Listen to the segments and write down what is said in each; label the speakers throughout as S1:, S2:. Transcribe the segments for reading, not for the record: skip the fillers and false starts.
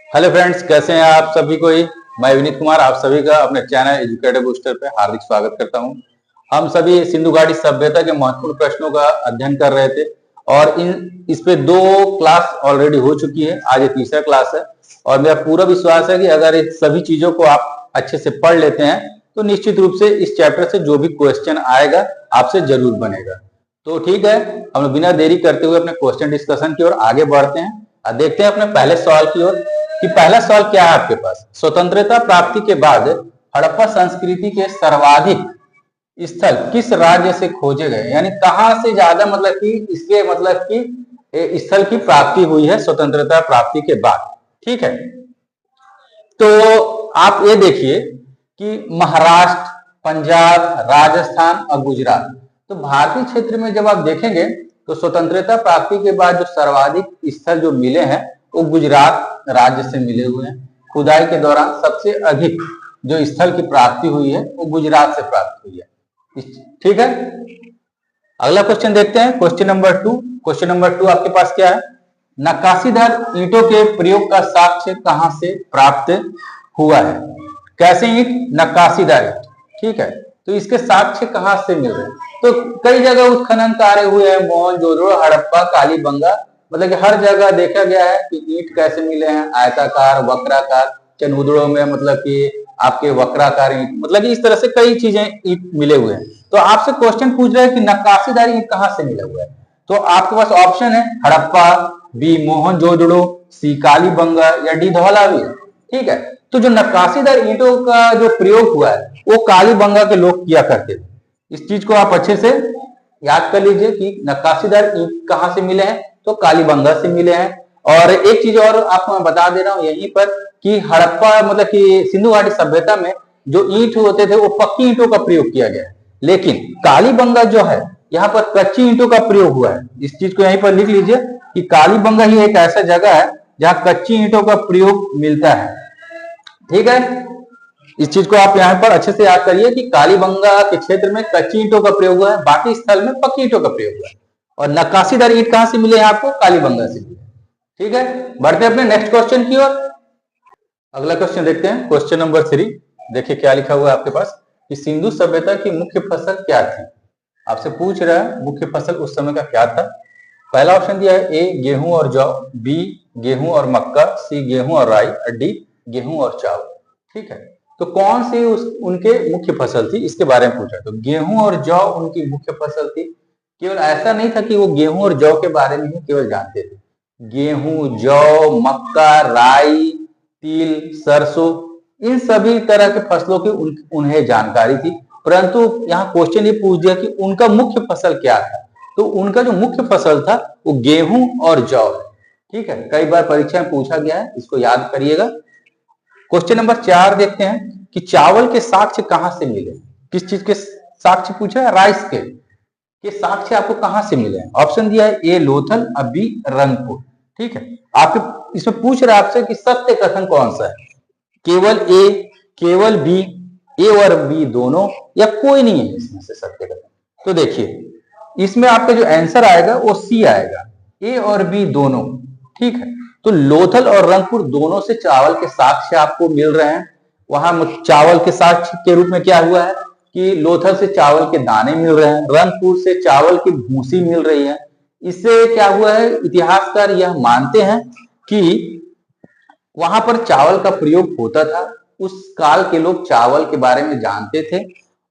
S1: Hello friends, कैसे हैं आप सभी कोई। मैं विनीत कुमार आप सभी का अपने चैनल एजुकेटिव बूस्टर पे हार्दिक स्वागत करता हूं। हम सभी सिंधु घाटी सभ्यता के महत्वपूर्ण प्रश्नों का अध्ययन कर रहे थे और इस पे 2 क्लास ऑलरेडी हो चुकी है। आज ये तीसरा क्लास है और मेरा पूरा विश्वास है कि अगर इस सभी चीजों को आप अच्छे से पढ़ लेते हैं तो निश्चित रूप से इस चैप्टर से जो भी क्वेश्चन आएगा आपसे जरूर बनेगा। तो ठीक है, हम लोग बिना देरी करते हुए अपने क्वेश्चन डिस्कशन की ओर आगे बढ़ते हैं और देखते हैं अपने पहले सवाल की ओर कि पहला सवाल क्या है आपके पास। स्वतंत्रता प्राप्ति के बाद हड़प्पा संस्कृति के सर्वाधिक स्थल किस राज्य से खोजे गए, यानी कहां से ज्यादा मतलब कि इसके मतलब कि स्थल की प्राप्ति हुई है स्वतंत्रता प्राप्ति के बाद। ठीक है, तो आप ये देखिए कि महाराष्ट्र, पंजाब, राजस्थान और गुजरात। तो भारतीय क्षेत्र में जब आप देखेंगे तो स्वतंत्रता प्राप्ति के बाद जो सर्वाधिक स्थल जो मिले हैं वो गुजरात राज्य से मिले हुए हैं। खुदाई के दौरान सबसे अधिक जो स्थल की प्राप्ति हुई है वो गुजरात से प्राप्त हुई है। ठीक है, अगला क्वेश्चन देखते हैं, क्वेश्चन नंबर 2। क्वेश्चन नंबर 2 आपके पास क्या है, नक्काशीदार ईंटों के प्रयोग का साक्ष्य कहां से प्राप्त हुआ है। कैसे ईंट, नक्काशीदार ईंट। ठीक है, तो इसके साक्ष्य कहां से मिल रहे हैं। तो कई जगह उत्खनन कार्य हुए हैं, मोहनजोदड़ो, हड़प्पा, कालीबंगा, मतलब कि हर जगह देखा गया है कि ईंट कैसे मिले हैं, आयताकार, वक्राकार, चनूदड़ों में मतलब कि आपके वक्राकार ईंट, मतलब कि इस तरह से कई चीजें ईंट मिले हुए हैं। तो आपसे क्वेश्चन पूछ रहे हैं कि नक्काशीदार ईंट कहां से मिला हुआ है। तो आपके पास ऑप्शन है हड़प्पा, बी मोहनजोदड़ो, सी कालीबंगा या डी धौलावीरा। ठीक है, तो जो नक्काशीदार ईंटों का जो प्रयोग हुआ है वो कालीबंगा के लोग किया करते थे। इस चीज को आप अच्छे से याद कर लीजिए कि नक्काशीदार ईंट कहां से मिले हैं, तो कालीबंगा से मिले हैं। और एक चीज और आपको मैं बता दे रहा हूं यहीं पर कि हड़प्पा मतलब कि सिंधु घाटी सभ्यता में जो ईंट होते थे वो पक्की ईंटों का प्रयोग किया गया है, लेकिन कालीबंगा जो है यहाँ पर कच्ची ईंटों का प्रयोग हुआ है। इस चीज को यहीं पर लिख लीजिए कि कालीबंगा ही एक ऐसा जगह है जहां कच्ची ईंटों का प्रयोग मिलता है। ठीक है, इस चीज को आप यहाँ पर अच्छे से याद करिए कि कालीबंगा के क्षेत्र में कच्ची ईंटों का प्रयोग हुआ है, बाकी स्थल में पक्की ईंटों का प्रयोग हुआ है। और नक्काशीदार ईंट कहां से मिले हैं आपको, कालीबंगा से मिले। ठीक है, बढ़ते हैं अपने नेक्स्ट क्वेश्चन की ओर। अगला क्वेश्चन देखते हैं, क्वेश्चन नंबर 3। देखिए क्या लिखा हुआ है आपके पास कि सिंधु सभ्यता की मुख्य फसल क्या थी। आपसे पूछ रहा है मुख्य फसल उस समय का क्या था। पहला ऑप्शन दिया है ए गेहूं और जौ, बी गेहूं और मक्का, सी गेहूं और राई और डी गेहूं और चावल। ठीक है, तो कौन सी उनके मुख्य फसल थी इसके बारे में पूछा। तो गेहूं और जौ उनकी मुख्य फसल थी। केवल ऐसा नहीं था कि वो गेहूं और जौ के बारे में ही केवल जानते थे, गेहूं, जौ, मक्का, राई, तिल, सरसों, इन सभी तरह के फसलों की उन्हें जानकारी थी। परंतु यहाँ क्वेश्चन ये पूछ दिया कि उनका मुख्य फसल क्या था। तो उनका जो मुख्य फसल था वो गेहूं और जौ है। ठीक है, कई बार परीक्षा में पूछा गया है, इसको याद करिएगा। क्वेश्चन नंबर 4 देखते हैं कि चावल के साक्ष्य कहां से मिले। किस चीज के साक्ष्य पूछा है, राइस के साक्ष्य आपको कहां से मिले हैं। ऑप्शन दिया है ए लोथल और बी रंगपुर। ठीक है, आपके इसमें पूछ रहा है आपसे कि सत्य कथन कौन सा है, केवल ए, केवल बी, ए और बी दोनों, या कोई नहीं है इसमें से सत्य कथन। तो देखिए इसमें आपका जो आंसर आएगा वो सी आएगा, ए और बी दोनों। ठीक है, तो लोथल और रंगपुर दोनों से चावल के साक्ष्य आपको मिल रहे हैं। वहां चावल के साक्ष्य के रूप में क्या हुआ है कि लोथल से चावल के दाने मिल रहे हैं, रंगपुर से चावल की भूसी मिल रही है। इससे क्या हुआ है, इतिहासकार यह मानते हैं कि वहां पर चावल का प्रयोग होता था। उस काल के लोग चावल के बारे में जानते थे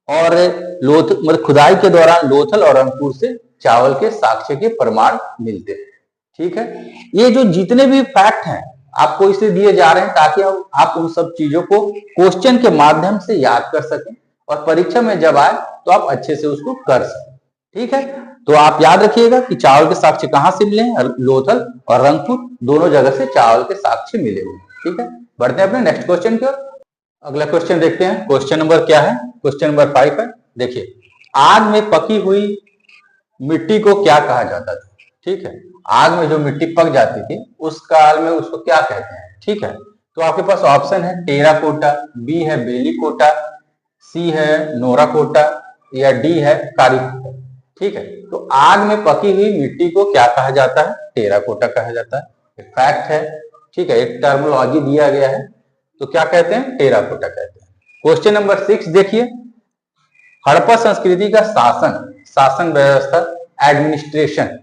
S1: और मतलब खुदाई के दौरान लोथल और रंगपुर से चावल के साक्ष्य के प्रमाण मिलते थे। ठीक है, ये जो जितने भी फैक्ट हैं आपको इसलिए दिए जा रहे हैं ताकि आप उन सब चीजों को क्वेश्चन के माध्यम से याद कर सकें और परीक्षा में जब आए तो आप अच्छे से उसको कर सकें। ठीक है, तो आप याद रखिएगा कि चावल के साक्ष्य कहां से मिले हैं, लोथल और रंगपुर दोनों जगह से चावल के साक्ष्य मिले हुए। ठीक है, बढ़ते हैं अपने नेक्स्ट क्वेश्चन की ओर। अगला क्वेश्चन देखते हैं, क्वेश्चन नंबर क्या है, क्वेश्चन नंबर 5 है। देखिए, आग में पकी हुई मिट्टी को क्या कहा जाता था। ठीक है, आग में जो मिट्टी पक जाती थी उस काल में उसको क्या कहते हैं। ठीक है, तो आपके पास ऑप्शन है टेराकोटा, बी है बेलीकोटा, सी है नोराकोटा या डी है कारीकोटा। ठीक है, तो आग में पकी हुई मिट्टी को क्या कहा जाता है, टेराकोटा कहा जाता है। फैक्ट है ठीक है, एक टर्मिनोलॉजी दिया गया है, तो क्या कहते हैं, टेराकोटा कहते हैं। क्वेश्चन नंबर 6 देखिए, हड़प्पा संस्कृति का शासन व्यवस्था, एडमिनिस्ट्रेशन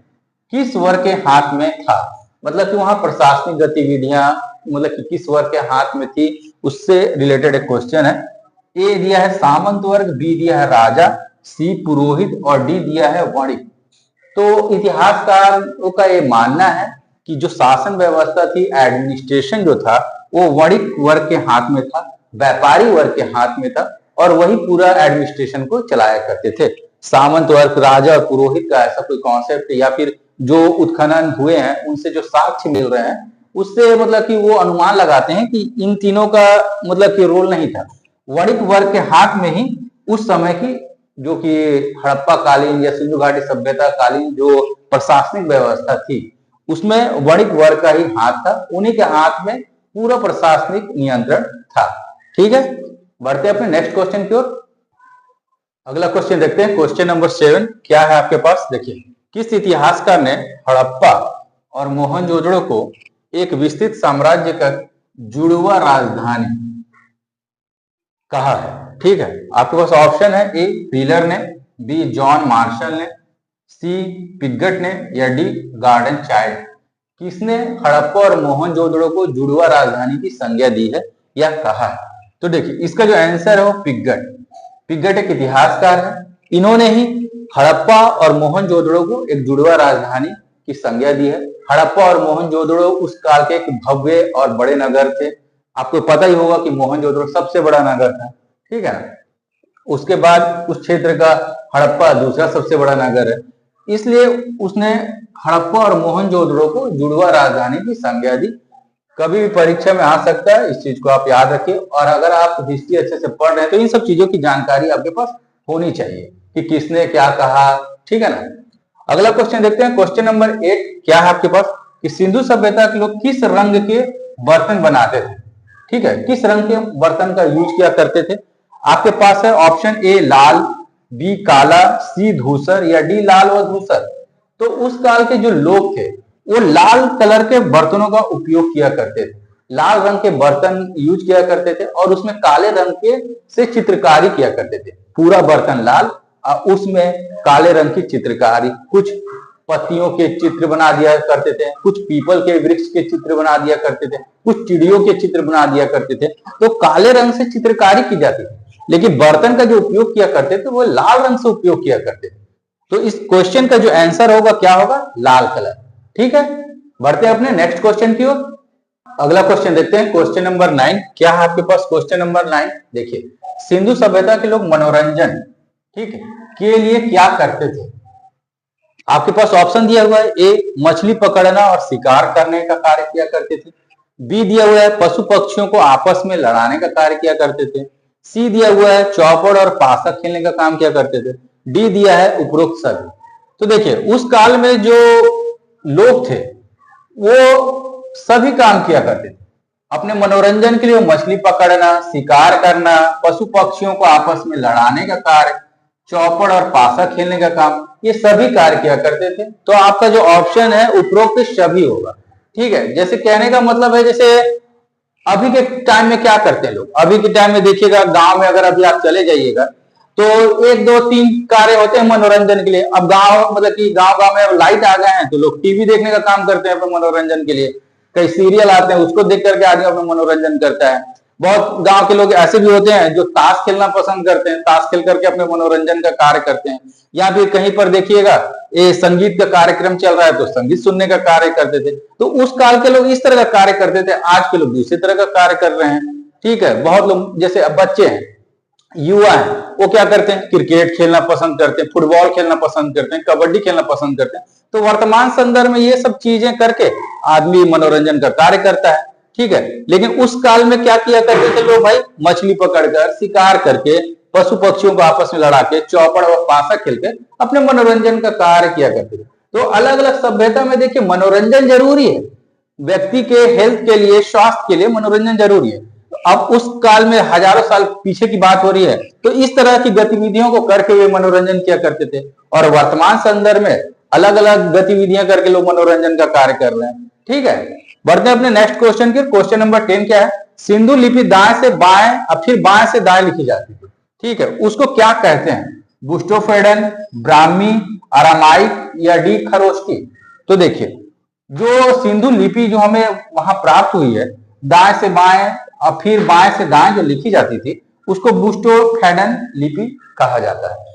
S1: किस वर्ग के हाथ में था? मतलब कि वहां प्रशासनिक गतिविधियां मतलब कि किस वर्ग के हाथ में थी, उससे रिलेटेड एक क्वेश्चन है। ए दिया है सामंत वर्ग, बी दिया है राजा, सी पुरोहित और डी दिया है वणिक। तो इतिहासकारों का ये मानना है कि जो शासन व्यवस्था थी, एडमिनिस्ट्रेशन जो था, वो वणिक वर्ग के हाथ में था, व्यापारी वर्ग के हाथ में था, और वही पूरा एडमिनिस्ट्रेशन को चलाया करते थे। सामंत वर्ग, राजा और पुरोहित का ऐसा कोई कॉन्सेप्ट या फिर जो उत्खनन हुए हैं उनसे जो साक्ष्य मिल रहे हैं, उससे मतलब कि वो अनुमान लगाते हैं कि इन तीनों का मतलब कि रोल नहीं था। वणिक वर्ग के हाथ में ही उस समय की जो कि हड़प्पा कालीन या सिंधु घाटी सभ्यता कालीन जो प्रशासनिक व्यवस्था थी, उसमें वणिक वर्ग का ही हाथ था, उन्हीं के हाथ में पूरा प्रशासनिक नियंत्रण था। ठीक है, बढ़ते अपने नेक्स्ट क्वेश्चन की ओर। अगला क्वेश्चन देखते हैं, क्वेश्चन नंबर 7 क्या है आपके पास, देखिए, किस इतिहासकार ने हड़प्पा और मोहनजोदड़ो को एक विस्तृत साम्राज्य का जुड़वा राजधानी कहा है? ठीक है, आपके पास ऑप्शन है, ए व्हीलर ने, बी जॉन मार्शल ने, सी पिगट ने, या डी गार्डन चाइल्ड। किसने हड़प्पा और मोहनजोदड़ो को जुड़वा राजधानी की संज्ञा दी है या कहा है? तो देखिए, इसका जो आंसर है वो पिगट एक इतिहासकार है। इन्होंने ही हड़प्पा और मोहनजोदड़ो को एक जुड़वा राजधानी की संज्ञा दी है। हड़प्पा और मोहनजोदड़ो उस काल के एक भव्य और बड़े नगर थे। आपको पता ही होगा कि मोहनजोदड़ो सबसे बड़ा नगर था, ठीक है ना। उसके बाद उस क्षेत्र का हड़प्पा दूसरा सबसे बड़ा नगर है, इसलिए उसने हड़प्पा और मोहनजोदड़ो को जुड़वा राजधानी की संज्ञा दी। कभी भी परीक्षा में आ सकता है, इस चीज को आप याद रखिए। और अगर आप हिस्ट्री अच्छे से पढ़ रहे हैं तो इन सब चीजों की जानकारी आपके पास होनी चाहिए कि किसने क्या कहा, ठीक है ना। अगला क्वेश्चन देखते हैं, क्वेश्चन नंबर 8 क्या है आपके पास, कि सिंधु सभ्यता के लोग किस रंग के बर्तन बनाते थे? ठीक है, किस रंग के बर्तन का यूज किया करते थे? आपके पास है ऑप्शन ए लाल, बी काला, सी धूसर, या डी लाल व धूसर। तो उस काल के जो लोग थे वो लाल कलर के बर्तनों का उपयोग किया करते थे, लाल रंग के बर्तन यूज किया करते थे, और उसमें काले रंग के से चित्रकारी किया करते थे। पूरा बर्तन लाल और उसमें काले रंग की चित्रकारी, कुछ पत्तियों के चित्र बना दिया करते थे, कुछ पीपल के वृक्ष के चित्र बना दिया करते थे, कुछ चिड़ियों के चित्र बना दिया करते थे। तो काले रंग से चित्रकारी की जाती थी, लेकिन बर्तन का जो उपयोग किया करते थे वो लाल रंग से उपयोग किया करते थे। तो इस क्वेश्चन का जो आंसर होगा क्या होगा, लाल कलर। ठीक है, बढ़ते हैं अपने नेक्स्ट क्वेश्चन की ओर। अगला क्वेश्चन देखते हैं, क्वेश्चन नंबर 9 क्या है आपके पास। क्वेश्चन नंबर 9 देखिए, सिंधु सभ्यता के लोग मनोरंजन, ठीक है, के लिए क्या करते थे? आपके पास ऑप्शन दिया हुआ है, ए मछली पकड़ना और शिकार करने का कार्य किया करते थे, बी दिया हुआ है पशु पक्षियों को आपस में लड़ाने का कार्य किया करते थे, सी दिया हुआ है चौपड़ और पासा खेलने का काम किया करते थे, डी दिया है उपरोक्त सभी। तो देखिए, उस काल में जो लोग थे वो सभी काम किया करते थे अपने मनोरंजन के लिए। मछली पकड़ना, शिकार करना, पशु पक्षियों को आपस में लड़ाने का कार्य, चौपड़ और पासा खेलने का काम, ये सभी कार्य किया करते थे। तो आपका जो ऑप्शन है उपरोक्त सभी होगा। ठीक है, जैसे कहने का मतलब है, जैसे अभी के टाइम में क्या करते हैं लोग, अभी के टाइम में देखिएगा गांव में अगर अभी आप चले जाइएगा तो 1 2 3 कार्य होते हैं मनोरंजन के लिए। अब गांव मतलब कि गांव में अब लाइट आ गए हैं तो लोग टीवी देखने का काम करते हैं अपने मनोरंजन के लिए। कई सीरियल आते हैं उसको देख करके आदमी अपना मनोरंजन करता है। बहुत गांव के लोग ऐसे भी होते हैं जो ताश खेलना पसंद करते हैं, ताश खेल करके अपने मनोरंजन का कार्य करते हैं। या फिर कहीं पर देखिएगा ये संगीत का कार्यक्रम चल रहा है तो संगीत सुनने का कार्य करते थे। तो उस काल के लोग इस तरह का कार्य करते थे, आज के लोग दूसरी तरह का कार्य कर रहे हैं। ठीक है, बहुत लोग जैसे अब बच्चे हैं, युवा हैं, वो क्या करते हैं, क्रिकेट खेलना पसंद करते हैं, फुटबॉल खेलना पसंद करते हैं, कबड्डी खेलना पसंद करते हैं। तो वर्तमान संदर्भ में ये सब चीजें करके आदमी मनोरंजन का कार्य करता है। ठीक है, लेकिन उस काल में क्या किया करते थे लोग भाई, मछली पकड़कर, शिकार करके, पशु पक्षियों को आपस में लड़ा के, चौपड़ और पासा खेल के अपने मनोरंजन का कार्य किया करते थे। तो अलग अलग सभ्यता में देखिए मनोरंजन जरूरी है, व्यक्ति के हेल्थ के लिए, स्वास्थ्य के लिए मनोरंजन जरूरी है। अब उस काल में हजारों साल पीछे की बात हो रही है, तो इस तरह की गतिविधियों को करके वे मनोरंजन किया करते थे। और वर्तमान संदर्भ में अलग अलग गतिविधियां करके लोग मनोरंजन का कार्य कर रहे हैं। ठीक है, बढ़ते हैं अपने नेक्स्ट क्वेश्चन के। क्वेश्चन नंबर 10 क्या है? सिंधु लिपि दाएं से बाएं अब फिर बाएं से दाएं लिखी जाती थी, ठीक है, उसको क्या कहते हैं? बुस्टोफेडन, ब्राह्मी, अरामाइक या डी खरोष्टी? तो देखिए, जो सिंधु लिपि जो हमें वहां प्राप्त हुई है दाएं से बाएं और फिर बाएं से दाएं जो लिखी जाती थी, उसको बुस्टोफेडन लिपि कहा जाता है।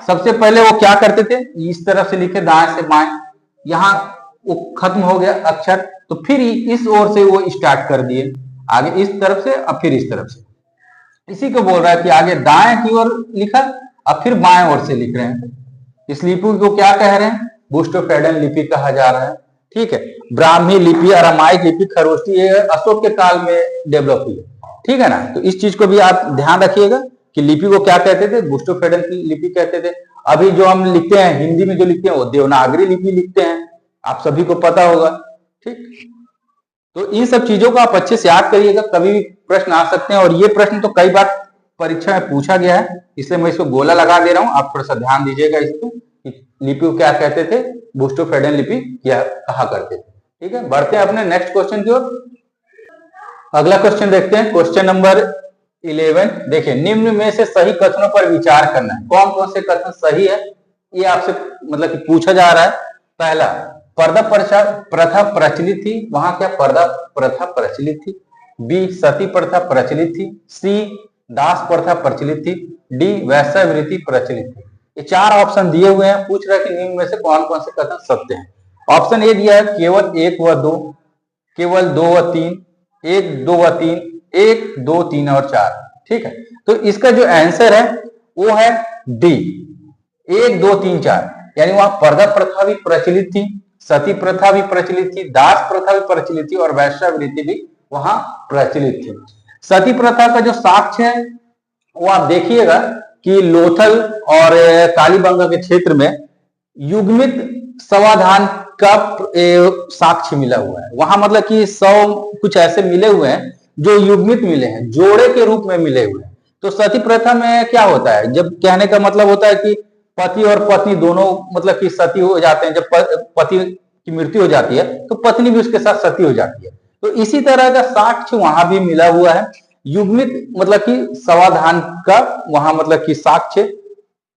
S1: सबसे पहले वो क्या करते थे? इस तरफ से लिखे दाएं से बाएं, यहाँ वो खत्म हो गया अक्षर, तो फिर इस ओर से वो स्टार्ट कर दिए, आगे इस तरफ से अब फिर इस तरफ से। इसी को बोल रहा है कि आगे दाएं की ओर लिखा अब फिर बाएं ओर से लिख रहे हैं। इस लिपि को क्या कह रहे हैं? बुस्टोफेडन लिपि कहा जा रहा है, ठीक है। ब्राह्मी लिपि, अरामाइक लिपि, खरोष्टी ये अशोक के काल में डेवलप हुई, ठीक है ना। तो इस चीज को भी आप ध्यान रखिएगा कि लिपि को क्या कहते थे? बुस्टोफेडन की लिपि कहते थे। अभी जो हम लिखते हैं हिंदी में जो लिखते हैं वो देवनागरी लिपि लिखते हैं, आप सभी को पता होगा, ठीक। तो इन सब चीजों को आप अच्छे से याद करिएगा, कभी भी प्रश्न आ सकते हैं। और ये प्रश्न तो कई बार परीक्षा में पूछा गया है, इसलिए मैं इसको गोला लगा दे रहा हूं, आप थोड़ा सा ध्यान दीजिएगा इसको। लिपि को क्या कहते थे? बुस्टोफेडन लिपि क्या कहा करते थे, ठीक है। बढ़ते हैं अपने नेक्स्ट क्वेश्चन की ओर। अगला क्वेश्चन देखते हैं, क्वेश्चन नंबर 11। देखिए, निम्न में से सही कथनों पर विचार करना है। कौन कौन से कथन सही है ये आपसे मतलब कि पूछा जा रहा है। पहला, पर्दा प्रथा प्रचलित थी, वहां क्या पर्दा प्रथा प्रचलित थी? बी, सती प्रथा प्रचलित थी। सी, दास प्रथा प्रचलित थी। डी, वैश्यावृत्ति प्रचलित थी। ये चार ऑप्शन दिए हुए हैं, पूछ रहा है कि निम्न में से कौन कौन से कथन सत्य हैं। ऑप्शन ए दिया है केवल 1 व 2, केवल 2 व 3, 1, 2 व 3, 1, 2, 3 और 4, ठीक है। तो इसका जो आंसर है वो है डी, 1, 2, 3, 4। यानी वहां पर्दा प्रथा भी प्रचलित थी, सती प्रथा भी प्रचलित थी, दास प्रथा भी प्रचलित थी और वैश्यावृत्ति भी वहां प्रचलित थी। सती प्रथा का जो साक्ष्य है वो आप देखिएगा कि लोथल और कालीबंगा के क्षेत्र में युग्मित समाधान का साक्ष्य मिला हुआ है। वहां मतलब कि 100 कुछ ऐसे मिले हुए हैं जो युग्मित मिले हैं, जोड़े के रूप में मिले हुए हैं। तो सती प्रथा में क्या होता है? जब कहने का मतलब होता है कि पति और पत्नी दोनों मतलब कि सती हो जाते हैं। जब पति की मृत्यु हो जाती है तो पत्नी भी उसके साथ सती हो जाती है। तो इसी तरह का साक्ष्य वहां भी मिला हुआ है। युग्मित मतलब कि समाधान का वहां मतलब कि साक्ष्य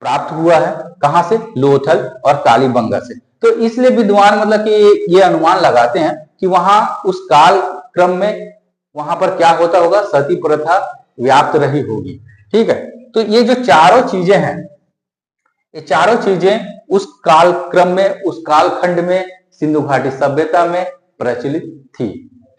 S1: प्राप्त हुआ है। कहां से? लोथल और कालीबंगा से। तो इसलिए विद्वान मतलब कि ये अनुमान लगाते हैं कि वहां उस काल क्रम में वहां पर क्या होता होगा? सती प्रथा व्याप्त रही होगी, ठीक है। तो ये जो चारों चीजें हैं, ये चारों चीजें उस काल क्रम में, उस कालखंड में सिंधु घाटी सभ्यता में प्रचलित थी,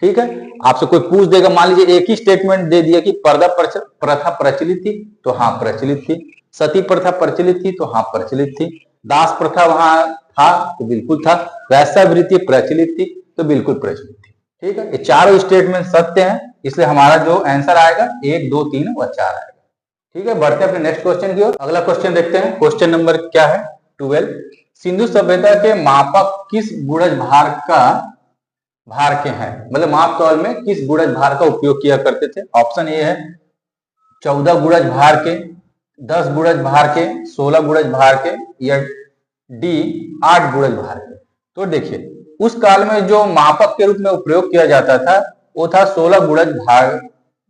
S1: ठीक है। आपसे कोई पूछ देगा, मान लीजिए एक ही स्टेटमेंट दे दिया कि पर्दा प्रथा प्रचलित थी, तो हाँ प्रचलित थी। सती प्रथा प्रचलित थी, तो हाँ प्रचलित थी। दास प्रथा वहां था, तो बिल्कुल था। वैश्यावृत्ति प्रचलित थी, तो बिल्कुल प्रचलित थी, ठीक है। ये चारों स्टेटमेंट सत्य हैं, इसलिए हमारा जो आंसर आएगा 1, 2, 3 और 4 आएगा, ठीक है। बढ़ते हैं अपने नेक्स्ट क्वेश्चन की ओर। अगला क्वेश्चन देखते हैं, क्वेश्चन नंबर क्या है? 12। सिंधु सभ्यता के मापक किस गुणज भार के हैं? मतलब माप तौल में किस गुणज भार का उपयोग किया करते थे? ऑप्शन ए है 14 गुणज भार के, 10 गुणज भार के, 16 गुणज भार के या डी 8 गुणज भार के। तो देखिए, उस काल में जो मापक के रूप में उपयोग किया जाता था वो था 16 गुणज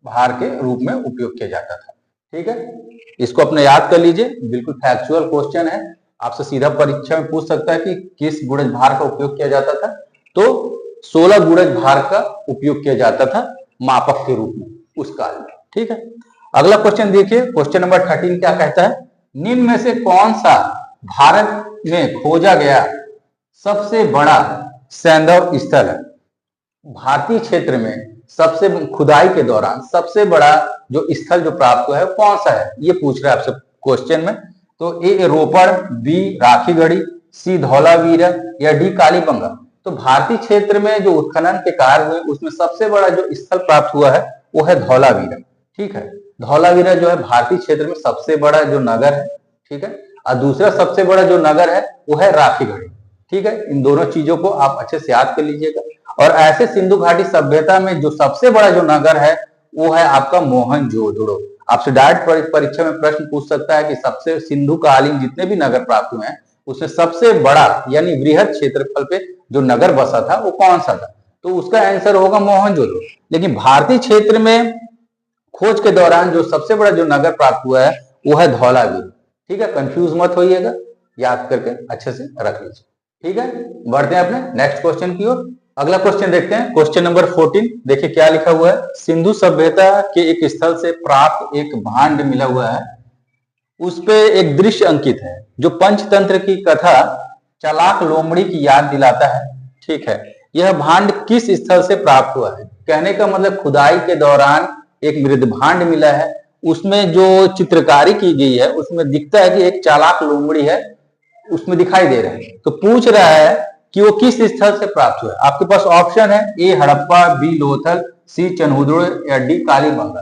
S1: भार के रूप में उपयोग किया जाता था, ठीक है। इसको अपने याद कर लीजिए, बिल्कुल फैक्चुअल क्वेश्चन है। आपसे सीधा परीक्षा में पूछ सकता है कि किस गुणज भार का उपयोग किया जाता था। तो 16 गुणज भार का उपयोग किया जाता था मापक के रूप में उस काल में, ठीक है। अगला क्वेश्चन देखिए, क्वेश्चन नंबर 13 क्या कहता है? निम्न में से कौन सा भारत में खोजा गया सबसे बड़ा सैंधव स्थल है? भारतीय क्षेत्र में सबसे खुदाई के दौरान सबसे बड़ा जो स्थल जो प्राप्त हुआ है कौन सा है, ये पूछ रहा है आपसे क्वेश्चन में। तो ए रोपड़, बी राखीगढ़ी, सी धौलावीरा या डी कालीबंगा। तो भारतीय क्षेत्र में जो उत्खनन के कार्य हुए उसमें सबसे बड़ा जो स्थल प्राप्त हुआ है वो है धौलावीरा, ठीक है। धौलावीरा जो है भारतीय क्षेत्र में सबसे बड़ा जो नगर है, ठीक है। और दूसरा सबसे बड़ा जो नगर है वो है राखीगढ़ी, ठीक है। इन दोनों चीजों को आप अच्छे से याद कर लीजिएगा। और ऐसे सिंधु घाटी सभ्यता में जो सबसे बड़ा जो नगर है वो है आपका मोहनजोदड़ो। आपसे डायरेक्ट परीक्षा में प्रश्न पूछ सकता है कि सबसे सिंधु कालीन जितने भी नगर प्राप्त हुए हैं उसमें सबसे बड़ा यानी वृहद क्षेत्रफल पे जो नगर बसा था वो कौन सा था? तो उसका आंसर होगा मोहनजोदड़ो। लेकिन भारतीय क्षेत्र में खोज के दौरान जो सबसे बड़ा जो नगर प्राप्त हुआ है वो है धौलावीर। ठीक है, कंफ्यूज मत होइएगा, याद करके अच्छे से रख लीजिए। ठीक है, बढ़ते हैं अपने नेक्स्ट क्वेश्चन की ओर। अगला क्वेश्चन देखते हैं, क्वेश्चन नंबर 14। देखिए क्या लिखा हुआ है, सिंधु सभ्यता के एक स्थल से प्राप्त एक भांड मिला हुआ है, उस पे एक दृश्य अंकित है जो पंचतंत्र की कथा चालाक लोमड़ी की याद दिलाता है। ठीक है, यह भांड किस स्थल से प्राप्त हुआ है? कहने का मतलब खुदाई के दौरान एक मृद भांड मिला है, उसमें जो चित्रकारी की गई है उसमें दिखता है कि एक चालाक लोमड़ी है, उसमें दिखाई दे रहा है। तो पूछ रहा है कि वो किस स्थल से प्राप्त हुआ है। आपके पास ऑप्शन है ए हड़प्पा, बी लोथल, सी चनहुदड़ो या डी कालीबंगा।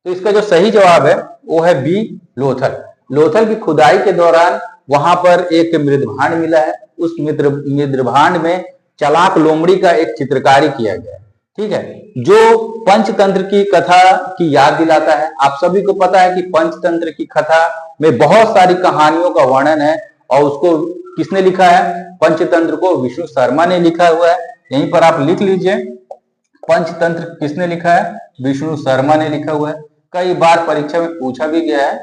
S1: तो इसका जो सही जवाब है वो है बी लोथल। लोथल की खुदाई के दौरान वहां पर एक मृदभांड मिला है, उस मृदभांड में चालाक लोमड़ी का एक चित्रकारी किया गया है। ठीक है, जो पंचतंत्र की कथा की याद दिलाता है। आप सभी को पता है कि पंचतंत्र की कथा में बहुत सारी कहानियों का वर्णन है, और उसको किसने लिखा है? पंचतंत्र को विष्णु शर्मा ने लिखा हुआ है। यहीं पर आप लिख लीजिए, पंचतंत्र किसने लिखा है? विष्णु शर्मा ने लिखा हुआ है। कई बार परीक्षा में पूछा भी गया है,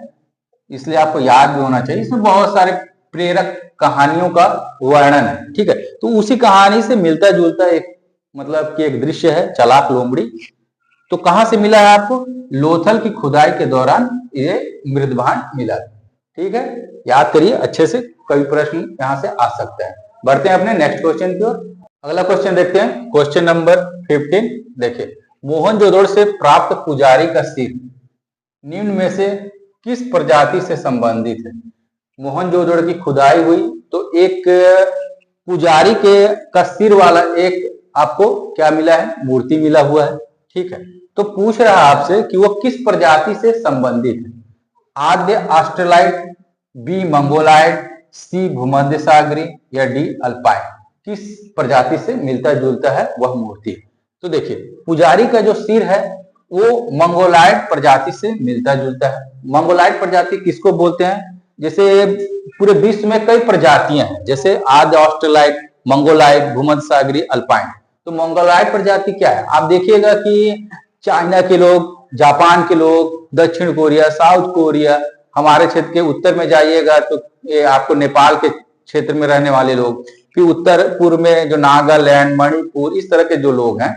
S1: इसलिए आपको याद भी होना चाहिए। इसमें बहुत सारे प्रेरक कहानियों का वर्णन है। ठीक है, तो उसी कहानी से मिलता जुलता एक मतलब कि एक दृश्य है चालाक लोमड़ी। तो कहां से मिला है आपको? लोथल की खुदाई के दौरान ये मृदभांड मिला। ठीक है, याद करिए अच्छे से, कई प्रश्न यहां से आ सकते हैं। बढ़ते हैं अपने नेक्स्ट क्वेश्चन की ओर। अगला क्वेश्चन देखते हैं, क्वेश्चन नंबर 15। देखिए, मोहनजोदड़ो से प्राप्त पुजारी का सिर निम्न में से किस प्रजाति से संबंधित है? मोहनजोदड़ो की खुदाई हुई तो एक पुजारी के का सिर वाला एक आपको क्या मिला है? मूर्ति मिला हुआ है। ठीक है, तो पूछ रहा है आपसे कि वो किस प्रजाति से संबंधित है? आद्य ऑस्ट्रेलाइट, बी मंगोलाइट, सी भूमध्य सागरी या डी अल्पाइन। किस प्रजाति से मिलता जुलता है वह मूर्ति? तो देखिए, पुजारी का जो सिर है वो मंगोलाइट प्रजाति से मिलता जुलता है। मंगोलाइट प्रजाति किसको बोलते हैं? जैसे पूरे विश्व में कई प्रजातियां हैं, जैसे आद्य ऑस्ट्रेलाइट, मंगोलाइट, भूमध्य सागरी, अल्पाइन। तो मंगोलाइट प्रजाति क्या है? आप देखिएगा कि चाइना के लोग, जापान के लोग, दक्षिण कोरिया, साउथ कोरिया, हमारे क्षेत्र के उत्तर में जाइएगा तो ये आपको नेपाल के क्षेत्र में रहने वाले लोग, फिर उत्तर पूर्व में जो नागालैंड, मणिपुर, इस तरह के जो लोग हैं,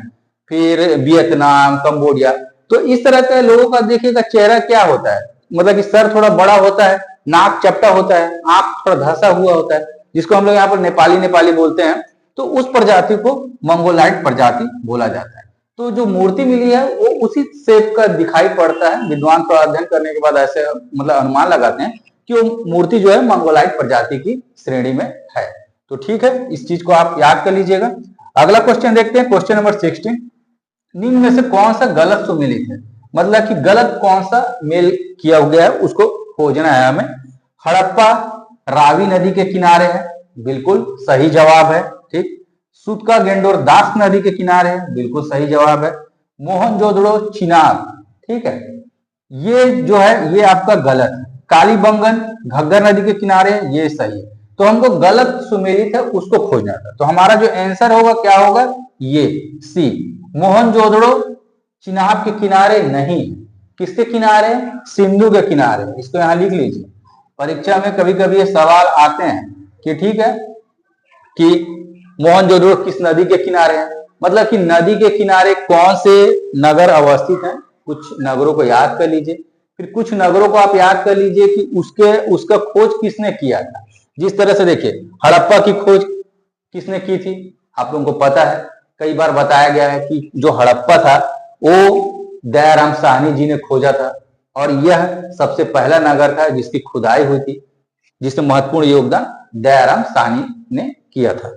S1: फिर वियतनाम, कंबोडिया। तो इस तरह के लोगों का देखिएगा चेहरा क्या होता है, मतलब कि सर थोड़ा बड़ा होता है, नाक चपटा होता है, आंख थोड़ा धंसा हुआ होता है, जिसको हम लोग यहाँ पर नेपाली नेपाली बोलते हैं। तो उस प्रजाति को मंगोलाइट प्रजाति बोला जाता है। तो जो मूर्ति मिली है वो उसी शेप का दिखाई पड़ता है। विद्वान थोड़ा अध्ययन करने के बाद ऐसे मतलब अनुमान लगाते हैं कि वो मूर्ति जो है मंगोलाइट प्रजाति की श्रेणी में है। तो ठीक है, इस चीज को आप याद कर लीजिएगा। अगला क्वेश्चन देखते हैं, क्वेश्चन नंबर 16। निम्न में से कौन सा गलत सुमेलित है? मतलब कि गलत कौन सा मेल किया गया है उसको खोजना है हमें। हड़प्पा रावी नदी के किनारे है, बिल्कुल सही जवाब है। ठीक, सूतका गेंडोर दास नदी के किनारे है, बिल्कुल सही जवाब है। मोहनजोदड़ो चिनाब, ठीक है, ये जो है ये आपका गलत है। कालीबंगन घग्गर नदी के किनारे है, ये सही है। तो हमको गलत सुमेलित है उसको खोजना था। तो हमारा जो आंसर होगा क्या होगा? ये सी, मोहनजोदड़ो चिनाब के किनारे नहीं। किसके किनारे? सिंधु के किनारे। इसको यहां लिख लीजिए, परीक्षा में कभी कभी ये सवाल आते हैं कि ठीक है कि मोहनजोदड़ो किस नदी के किनारे है, मतलब कि नदी के किनारे कौन से नगर अवस्थित हैं। कुछ नगरों को याद कर लीजिए, फिर कुछ नगरों को आप याद कर लीजिए कि उसका खोज किसने किया था। जिस तरह से देखिए, हड़प्पा की खोज किसने की थी? आप लोगों को पता है, कई बार बताया गया है कि जो हड़प्पा था वो दयाराम साहनी जी ने खोजा था, और यह सबसे पहला नगर था जिसकी खुदाई हुई थी, जिसमें महत्वपूर्ण योगदान दयाराम साहनी ने किया था।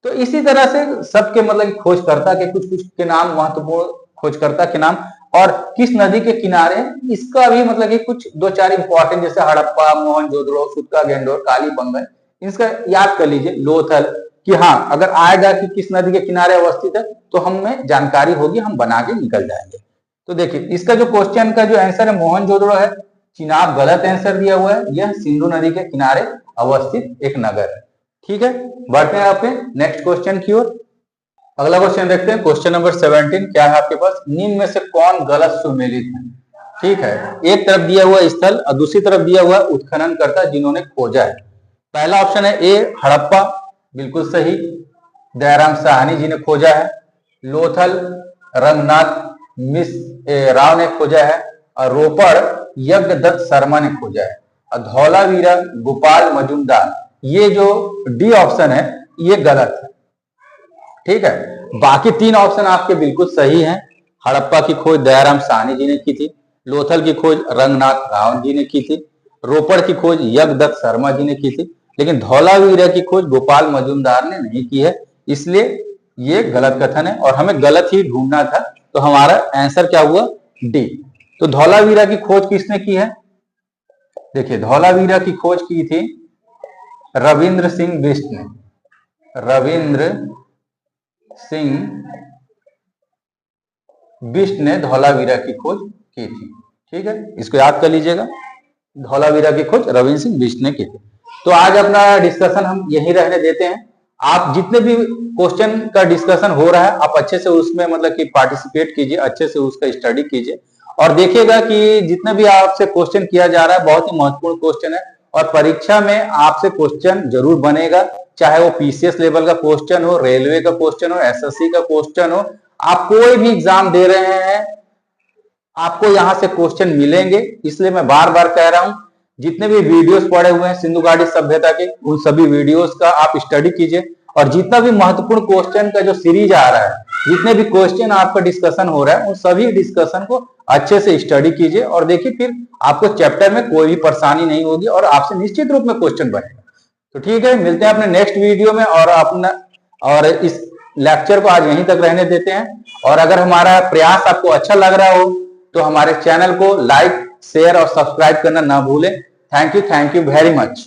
S1: तो इसी तरह से सबके मतलब खोजकर्ता के कुछ कुछ के नाम, महत्वपूर्ण खोजकर्ता के नाम, और किस नदी के किनारे, इसका भी मतलब कि कुछ दो चार इंपॉर्टेंट, जैसे हड़प्पा, मोहनजोदड़ो, सूतका गेंडोर, कालीबंगन, इसका याद कर लीजिए। लोथल कि हाँ, अगर आएगा कि किस नदी के किनारे अवस्थित है तो हमें जानकारी होगी, हम बना के निकल जाएंगे। तो देखिए, इसका जो क्वेश्चन का जो आंसर है मोहनजोदड़ो है। चिनाब गलत आंसर दिया हुआ है, यह सिंधु नदी के किनारे अवस्थित एक नगर है। ठीक है, बढ़ते हैं अपने नेक्स्ट क्वेश्चन की ओर। अगला क्वेश्चन देखते हैं, क्वेश्चन नंबर 17 क्या है आपके पास, निम्न में से कौन गलत सुमेलित है। ठीक है, एक तरफ दिया हुआ स्थल और दूसरी तरफ दिया हुआ उत्खननकर्ता जिन्होंने खोजा है। पहला ऑप्शन है ए हड़प्पा, बिल्कुल सही, दयाराम साहनी जी ने खोजा है। लोथल रंगनाथ राव ने खोजा है। और रोपड़ यज्ञदत्त शर्मा ने खोजा है। और धौलावीरा गोपाल मजुमदार, ये जो डी ऑप्शन है ये गलत है। ठीक है, बाकी तीन ऑप्शन आपके बिल्कुल सही हैं। हड़प्पा की खोज दयाराम साहनी जी ने की थी, लोथल की खोज रंगनाथ राव जी ने की थी, रोपड़ की खोज यज्ञदत्त शर्मा जी ने की थी, लेकिन धौलावीरा की खोज गोपाल मजुमदार ने नहीं की है, इसलिए ये गलत कथन है और हमें गलत ही ढूंढना था। तो हमारा आंसर क्या हुआ, डी। तो धौलावीरा की खोज किसने की है, देखिए धौलावीरा की खोज की थी रविंद्र सिंह बिष्ट ने। रविंद्र सिंह बिष्ट ने धौलावीरा की खोज की थी। ठीक है, इसको याद कर लीजिएगा, धौलावीरा की खोज रविंद्र सिंह बिष्ट ने की थी। तो आज अपना डिस्कशन हम यही रहने देते हैं। आप जितने भी क्वेश्चन का डिस्कशन हो रहा है आप अच्छे से उसमें मतलब कि पार्टिसिपेट कीजिए, अच्छे से उसका स्टडी कीजिए और देखिएगा कि जितने भी आपसे क्वेश्चन किया जा रहा है बहुत ही महत्वपूर्ण क्वेश्चन है और परीक्षा में आपसे क्वेश्चन जरूर बनेगा, चाहे वो पीसीएस लेवल का क्वेश्चन हो, रेलवे का क्वेश्चन हो, एसएससी का क्वेश्चन हो, आप कोई भी एग्जाम दे रहे हैं आपको यहां से क्वेश्चन मिलेंगे। इसलिए मैं बार बार कह रहा हूं, जितने भी वीडियोस पड़े हुए हैं सिंधु घाटी सभ्यता के, उन सभी वीडियोस का आप स्टडी कीजिए और जितना भी महत्वपूर्ण क्वेश्चन का जो सीरीज आ रहा है, जितने भी क्वेश्चन आपका डिस्कशन हो रहा है, उन सभी डिस्कशन को अच्छे से स्टडी कीजिए और देखिए फिर आपको चैप्टर में कोई भी परेशानी नहीं होगी और आपसे निश्चित रूप में क्वेश्चन बनेगा। तो ठीक है, मिलते हैं अपने नेक्स्ट वीडियो में और इस लेक्चर को आज यहीं तक रहने देते हैं। और अगर हमारा प्रयास आपको अच्छा लग रहा हो तो हमारे चैनल को लाइक, शेयर और सब्सक्राइब करना ना भूलें। Thank you very much.